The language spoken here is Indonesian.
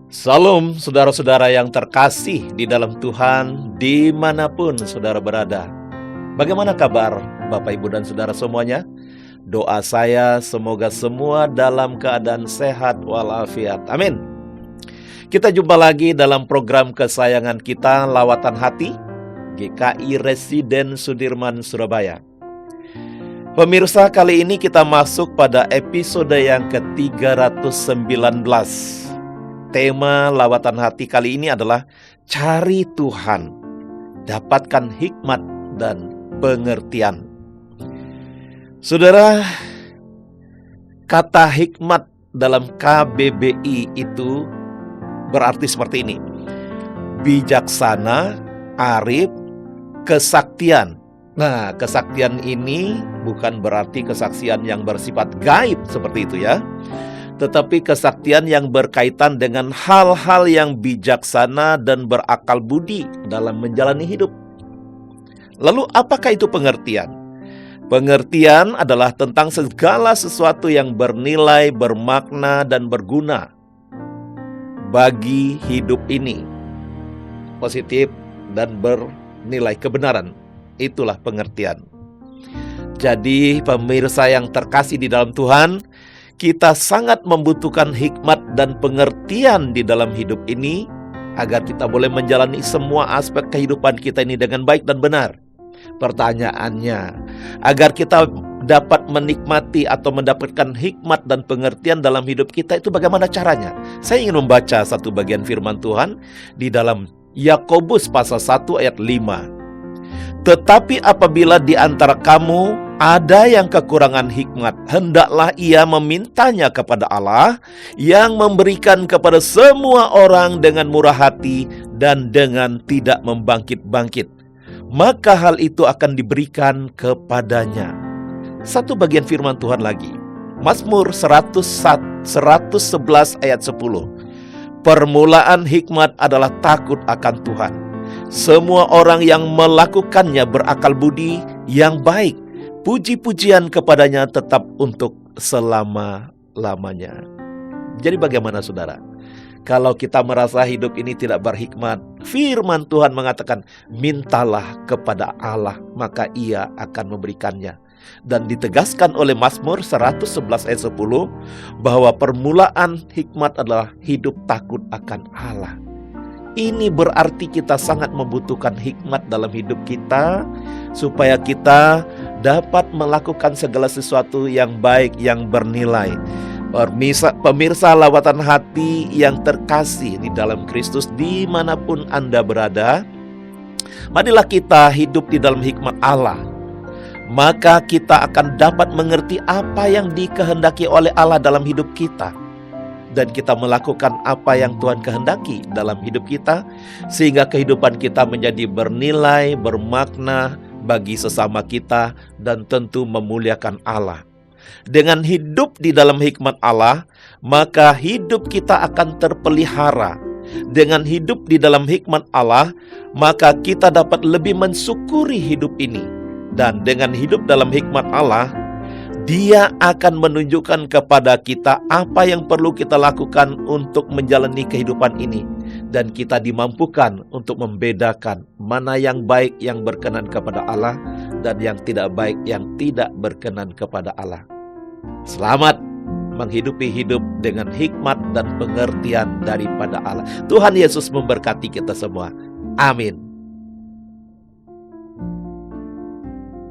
Salam saudara-saudara yang terkasih di dalam Tuhan dimanapun saudara berada. Bagaimana kabar Bapak Ibu dan saudara semuanya? Doa saya semoga semua dalam keadaan sehat walafiat. Amin. Kita jumpa lagi dalam program kesayangan kita Lawatan Hati GKI Residen Sudirman Surabaya. Pemirsa, kali ini kita masuk pada episode yang ke-319. Tema Lawatan Hati kali ini adalah cari Tuhan, dapatkan hikmat dan pengertian. Saudara, kata hikmat dalam KBBI itu berarti seperti ini: bijaksana, arif, kesaktian. Nah, kesaktian ini bukan berarti kesaksian yang bersifat gaib seperti itu ya, tetapi kesaktian yang berkaitan dengan hal-hal yang bijaksana dan berakal budi dalam menjalani hidup. Lalu apakah itu pengertian? Pengertian adalah tentang segala sesuatu yang bernilai, bermakna, dan berguna bagi hidup ini. Positif dan bernilai kebenaran. Itulah pengertian. Jadi pemirsa yang terkasih di dalam Tuhan, kita sangat membutuhkan hikmat dan pengertian di dalam hidup ini agar kita boleh menjalani semua aspek kehidupan kita ini dengan baik dan benar. Pertanyaannya, agar kita dapat menikmati atau mendapatkan hikmat dan pengertian dalam hidup kita itu bagaimana caranya? Saya ingin membaca satu bagian firman Tuhan di dalam Yakobus pasal 1 ayat 5. Tetapi apabila di antara kamu ada yang kekurangan hikmat, hendaklah ia memintanya kepada Allah yang memberikan kepada semua orang dengan murah hati dan dengan tidak membangkit-bangkit. Maka hal itu akan diberikan kepadanya. Satu bagian firman Tuhan lagi. Mazmur 111 ayat 10. Permulaan hikmat adalah takut akan Tuhan. Semua orang yang melakukannya berakal budi yang baik. Puji-pujian kepadanya tetap untuk selama-lamanya. Jadi bagaimana saudara? Kalau kita merasa hidup ini tidak berhikmat, firman Tuhan mengatakan, mintalah kepada Allah, maka Ia akan memberikannya. Dan ditegaskan oleh Mazmur 111 ayat 10, bahwa permulaan hikmat adalah hidup takut akan Allah. Ini berarti kita sangat membutuhkan hikmat dalam hidup kita, supaya kita dapat melakukan segala sesuatu yang baik, yang bernilai. Pemirsa Lawatan Hati yang terkasih di dalam Kristus dimanapun Anda berada, marilah kita hidup di dalam hikmat Allah. Maka kita akan dapat mengerti apa yang dikehendaki oleh Allah dalam hidup kita. Dan kita melakukan apa yang Tuhan kehendaki dalam hidup kita, sehingga kehidupan kita menjadi bernilai, bermakna bagi sesama kita, dan tentu memuliakan Allah. Dengan hidup di dalam hikmat Allah, maka hidup kita akan terpelihara. Dengan hidup di dalam hikmat Allah, maka kita dapat lebih mensyukuri hidup ini. Dan dengan hidup dalam hikmat Allah, Dia akan menunjukkan kepada kita apa yang perlu kita lakukan untuk menjalani kehidupan ini. Dan kita dimampukan untuk membedakan mana yang baik yang berkenan kepada Allah dan yang tidak baik yang tidak berkenan kepada Allah. Selamat menghidupi hidup dengan hikmat dan pengertian daripada Allah. Tuhan Yesus memberkati kita semua. Amin.